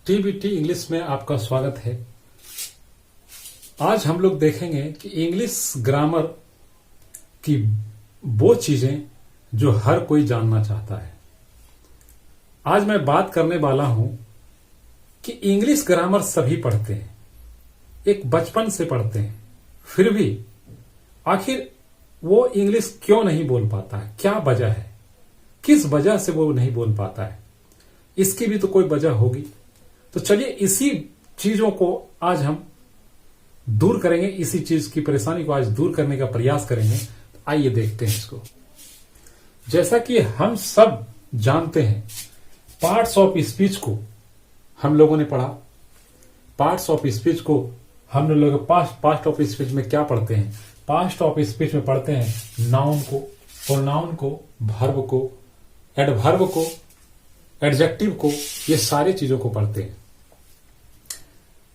TBT English में आपका स्वागत है। आज हम लोग देखेंगे कि इंग्लिश ग्रामर की वो चीजें जो हर कोई जानना चाहता है। आज मैं बात करने वाला हूं कि इंग्लिश ग्रामर सभी पढ़ते हैं, एक बचपन से पढ़ते हैं, फिर भी आखिर वो इंग्लिश क्यों नहीं बोल पाता है, क्या वजह है, किस वजह से वो नहीं बोल पाता है, इसकी भी तो कोई वजह होगी। तो चलिए इसी चीजों को आज हम दूर करेंगे, इसी चीज की परेशानी को आज दूर करने का प्रयास करेंगे। तो आइए देखते हैं इसको। जैसा कि हम सब जानते हैं, पार्ट्स ऑफ स्पीच को हम लोगों ने पढ़ा। पार्ट्स ऑफ स्पीच को हम लोग पास्ट ऑफ स्पीच में क्या पढ़ते हैं? पास्ट ऑफ स्पीच में पढ़ते हैं नाउन को, प्रोनाउन को, वर्ब को, एडवर्ब को, एडजेक्टिव को, ये सारी चीजों को पढ़ते हैं।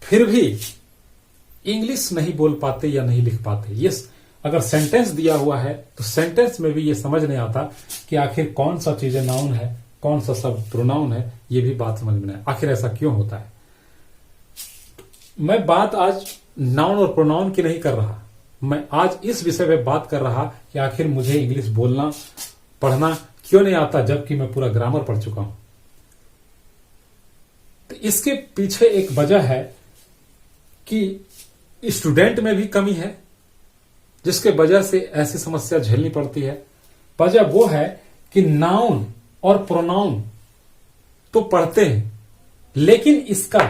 फिर भी इंग्लिश नहीं बोल पाते या नहीं लिख पाते। ये अगर सेंटेंस दिया हुआ है तो सेंटेंस में भी ये समझ नहीं आता कि आखिर कौन सा चीज नाउन है, कौन सा शब्द प्रोनाउन है, ये भी बात समझ में नहीं। आखिर ऐसा क्यों होता है? मैं बात आज नाउन और प्रोनाउन की नहीं कर रहा, मैं आज इस विषय पे बात कर रहा कि आखिर मुझे इंग्लिश बोलना पढ़ना क्यों नहीं आता जबकि मैं पूरा ग्रामर पढ़ चुका हूं। तो इसके पीछे एक वजह है कि स्टूडेंट में भी कमी है, जिसके वजह से ऐसी समस्या झेलनी पड़ती है। वजह वो है कि नाउन और प्रोनाउन तो पढ़ते हैं लेकिन इसका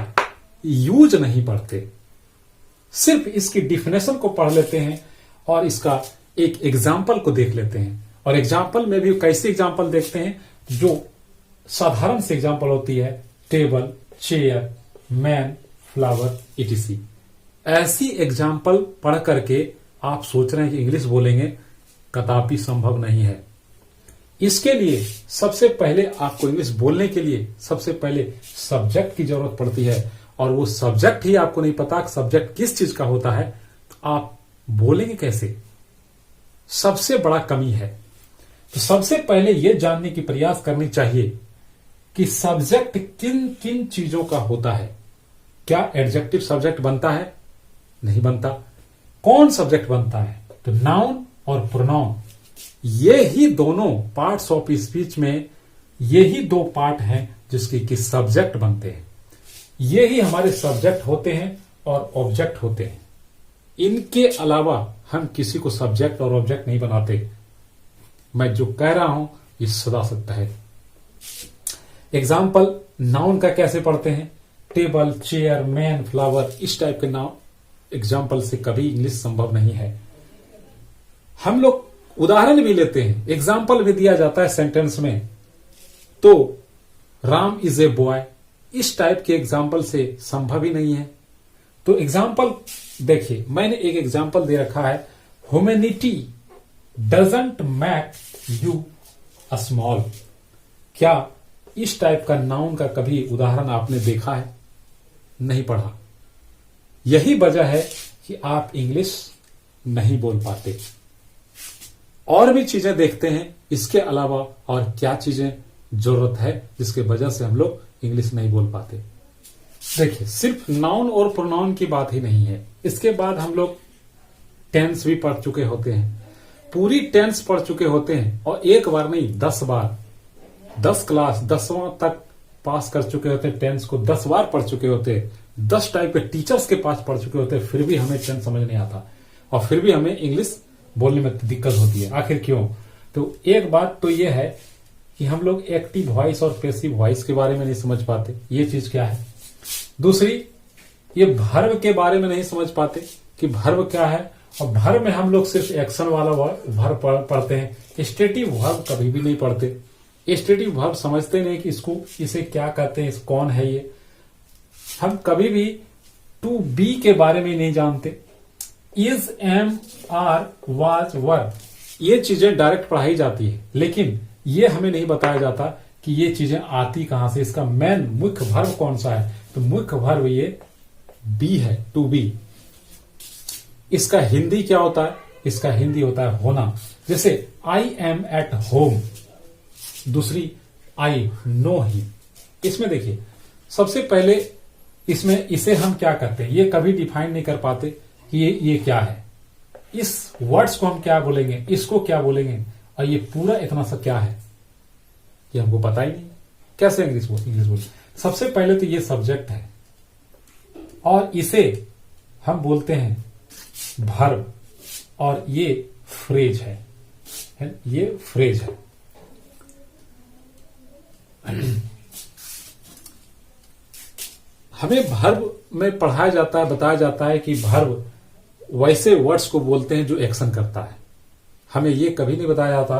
यूज नहीं पढ़ते, सिर्फ इसकी डिफिनेशन को पढ़ लेते हैं और इसका एक एग्जाम्पल को देख लेते हैं। और एग्जाम्पल में भी कैसे एग्जाम्पल देखते हैं? जो साधारण सी एग्जाम्पल होती है, table, chair, man, flower, etc.. ऐसी एग्जाम्पल पढ़ करके आप सोच रहे हैं कि इंग्लिश बोलेंगे, कदापि संभव नहीं है। इसके लिए सबसे पहले आपको इंग्लिश बोलने के लिए सबसे पहले सब्जेक्ट की जरूरत पड़ती है, और वो सब्जेक्ट ही आपको नहीं पता कि सब्जेक्ट किस चीज का होता है, तो आप बोलेंगे कैसे? सबसे बड़ा कमी है। तो सबसे पहले यह जानने की प्रयास करनी चाहिए कि सब्जेक्ट किन किन चीजों का होता है। क्या एडजेक्टिव सब्जेक्ट बनता है? नहीं बनता। कौन सब्जेक्ट बनता है? तो नाउन और प्रोनाउन। ये ही दोनों पार्ट्स ऑफ स्पीच में ये ही दो पार्ट हैं जिसके कि सब्जेक्ट बनते हैं। ये ही हमारे सब्जेक्ट होते हैं और ऑब्जेक्ट होते हैं। इनके अलावा हम किसी को सब्जेक्ट और ऑब्जेक्ट नहीं बनाते। मैं जो कह रहा हूं ये सदा सत्य है। एग्जाम्पल नाउन का कैसे पढ़ते हैं? टेबल, चेयर, मैन, फ्लावर, इस टाइप के नाउन एग्जाम्पल से कभी इंग्लिश संभव नहीं है। हम लोग उदाहरण भी लेते हैं, एग्जाम्पल भी दिया जाता है सेंटेंस में। तो राम इज ए बॉय, इस टाइप के एग्जाम्पल से संभव ही नहीं है। तो एग्जाम्पल देखिए, मैंने एक एग्जाम्पल दे रखा है, humanity doesn't make you a small. क्या इस टाइप का नाउन का कभी उदाहरण आपने देखा है? नहीं पढ़ा। यही वजह है कि आप इंग्लिश नहीं बोल पाते। और भी चीजें देखते हैं इसके अलावा, और क्या चीजें जरूरत है जिसके वजह से हम लोग इंग्लिश नहीं बोल पाते। देखिए, सिर्फ नाउन और प्रोनाउन की बात ही नहीं है, इसके बाद हम लोग टेंस भी पढ़ चुके होते हैं, पूरी टेंस पढ़ चुके होते हैं, और एक बार नहीं 10 बार, 10 क्लास 10वां तक पास कर चुके होते हैं। टेंस को 10 बार पढ़ चुके होते हैं, 10 टाइप के टीचर्स के पास पढ़ चुके होते हैं, फिर भी हमें टेंस समझ नहीं आता और फिर भी हमें इंग्लिश बोलने में दिक्कत होती है। आखिर क्यों? तो एक बात तो यह है कि हम लोग एक्टिव वॉइस और पैसिव वॉइस के बारे में नहीं समझ पाते, ये चीज क्या है। दूसरी, ये वर्ब के बारे में नहीं समझ पाते कि वर्ब क्या है, और वर्ब में हम लोग सिर्फ एक्शन वाला वर्ब पढ़ते हैं, स्टेटिव वर्ब कभी भी नहीं पढ़ते। स्टेटिव वर्ब समझते नहीं कि इसे क्या कहते हैं, कौन है ये। हम कभी भी टू बी के बारे में नहीं जानते। इज, एम, आर, वाज, वर, ये चीजें डायरेक्ट पढ़ाई जाती है, लेकिन ये हमें नहीं बताया जाता कि ये चीजें आती कहां से, इसका मेन मुख्य वर्ब कौन सा है। तो मुख्य वर्ब ये बी है, टू बी। इसका हिंदी क्या होता है? इसका हिंदी होता है होना। जैसे आई एम एट होम, दूसरी आई नो हिम। इसमें देखिए सबसे पहले इसमें इसे हम क्या करते हैं, ये कभी डिफाइन नहीं कर पाते कि ये क्या है, इस वर्ड्स को हम क्या बोलेंगे, इसको क्या बोलेंगे, और ये पूरा इतना सा क्या है ये हमको पता ही नहीं। कैसे इंग्लिश बोले? सबसे पहले तो ये सब्जेक्ट है और इसे हम बोलते हैं वर्ब, और ये फ्रेज है, ये फ्रेज है। हमें वर्ब में पढ़ाया जाता है, बताया जाता है कि वर्ब वैसे वर्ड्स को बोलते हैं जो एक्शन करता है। हमें ये कभी नहीं बताया जाता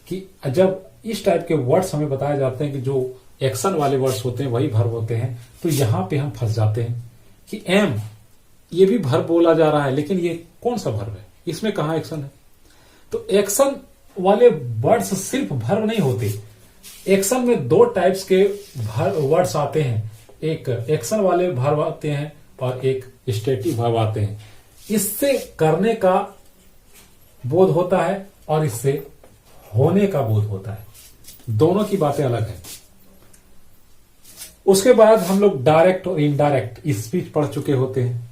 कि जब इस टाइप के वर्ड्स हमें बताए जाते हैं कि जो एक्शन वाले वर्ड्स होते हैं वही वर्ब होते हैं, तो यहां पे हम फंस जाते हैं कि एम ये भी वर्ब बोला जा रहा है, लेकिन ये कौन सा वर्ब है, इसमें कहां एक्शन है? तो एक्शन वाले वर्ड्स सिर्फ वर्ब नहीं होते, एक्शन में दो टाइप्स के वर्ड्स आते हैं, एक एक्शन वाले वर्ब आते हैं और एक स्टेटिव वर्ब आते हैं। इससे करने का बोध होता है और इससे होने का बोध होता है, दोनों की बातें अलग है। उसके बाद हम लोग डायरेक्ट और इनडायरेक्ट स्पीच पढ़ चुके होते हैं,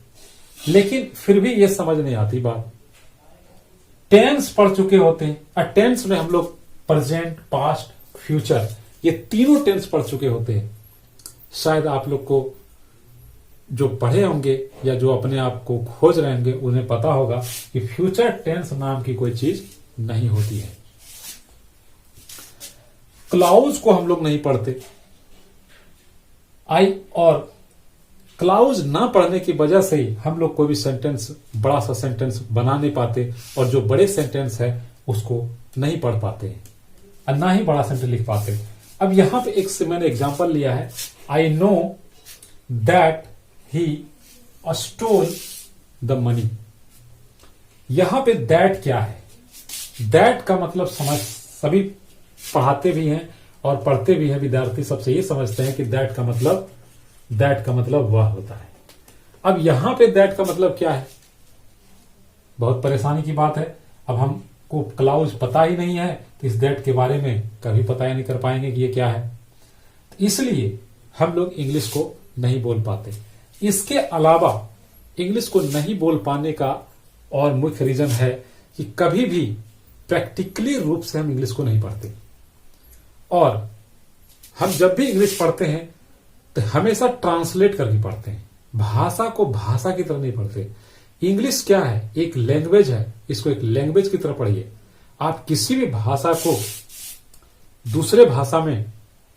लेकिन फिर भी ये समझ नहीं आती बात। टेंस पढ़ चुके होते हैं, और टेंस में हम लोग प्रेजेंट, पास्ट, फ्यूचर, ये तीनों टेंस पढ़ चुके होते हैं। शायद आप लोग को जो पढ़े होंगे या जो अपने आप को खोज रहे होंगे उन्हें पता होगा कि फ्यूचर टेंस नाम की कोई चीज नहीं होती है। क्लाउज को हम लोग नहीं पढ़ते, और क्लाउज ना पढ़ने की वजह से ही हम लोग कोई भी सेंटेंस, बड़ा सा सेंटेंस बना नहीं पाते, और जो बड़े सेंटेंस है उसको नहीं पढ़ पाते हैं और ना ही बड़ा सेंटेंस लिख पाते। अब यहां पे एक से मैंने एग्जांपल लिया है, I know that he stole the money. यहां पे दैट क्या है? दैट का मतलब समझ सभी पढ़ाते भी हैं और पढ़ते भी हैं विद्यार्थी, सबसे ये समझते हैं कि दैट का मतलब वह होता है। अब यहां पे दैट का मतलब क्या है? बहुत परेशानी की बात है। अब हमको क्लाउज पता ही नहीं है तो इस दैट के बारे में कभी पता ही नहीं कर पाएंगे कि ये क्या है, इसलिए हम लोग इंग्लिश को नहीं बोल पाते। इसके अलावा इंग्लिश को नहीं बोल पाने का और मुख्य रीजन है कि कभी भी प्रैक्टिकली रूप से हम इंग्लिश को नहीं पढ़ते, और हम जब भी इंग्लिश पढ़ते हैं तो हमेशा ट्रांसलेट करके पढ़ते हैं, भाषा को भाषा की तरह नहीं पढ़ते। इंग्लिश क्या है? एक लैंग्वेज है, इसको एक लैंग्वेज की तरह पढ़िए। आप किसी भी भाषा को दूसरे भाषा में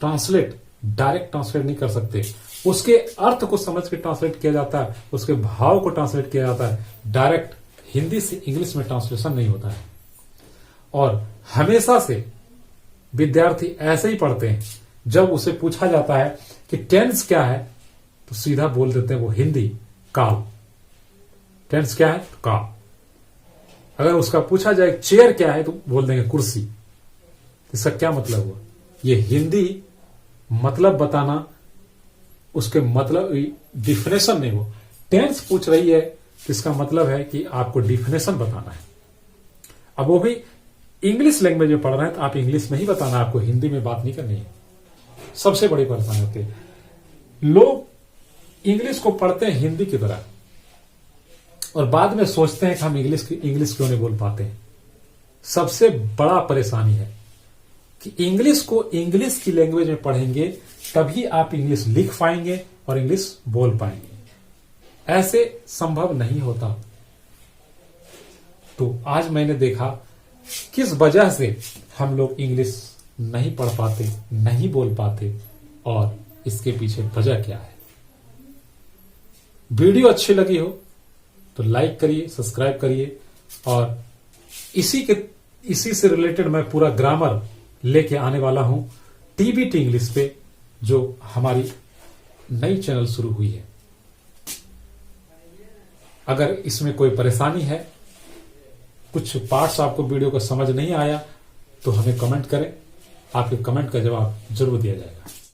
डायरेक्ट ट्रांसलेट नहीं कर सकते। उसके अर्थ को समझ के ट्रांसलेट किया जाता है, उसके भाव को ट्रांसलेट किया जाता है। डायरेक्ट हिंदी से इंग्लिश में ट्रांसलेशन नहीं होता है, और हमेशा से विद्यार्थी ऐसे ही पढ़ते हैं। जब उसे पूछा जाता है कि टेंस क्या है तो सीधा बोल देते हैं वो हिंदी काल। टेंस क्या है? काल। अगर उसका पूछा जाए चेयर क्या है तो बोल देंगे कुर्सी। इसका क्या मतलब हुआ? ये हिंदी मतलब बताना, उसके मतलब डिफिनेशन नहीं। वो टेंस पूछ रही है तो इसका मतलब है कि आपको डिफिनेशन बताना है। अब वो भी इंग्लिश लैंग्वेज में पढ़ रहे हैं तो आप इंग्लिश में ही बताना, आपको हिंदी में बात नहीं करनी है। सबसे बड़ी परेशानी होती है, लोग इंग्लिश को पढ़ते हैं हिंदी की तरह और बाद में सोचते हैं कि हम इंग्लिश क्यों नहीं बोल पाते हैं। सबसे बड़ा परेशानी है कि इंग्लिश को इंग्लिश की लैंग्वेज में पढ़ेंगे तभी आप इंग्लिश लिख पाएंगे और इंग्लिश बोल पाएंगे। ऐसे संभव नहीं होता। तो आज मैंने देखा किस वजह से हम लोग इंग्लिश नहीं पढ़ पाते, नहीं बोल पाते, और इसके पीछे वजह क्या है। वीडियो अच्छी लगी हो तो लाइक करिए, सब्सक्राइब करिए, और इसी से रिलेटेड मैं पूरा ग्रामर लेके आने वाला हूं TBT इंग्लिश पे, जो हमारी नई चैनल शुरू हुई है। अगर इसमें कोई परेशानी है, कुछ पार्ट्स आपको वीडियो को समझ नहीं आया, तो हमें कमेंट करें, आपके कमेंट का जवाब जरूर दिया जाएगा।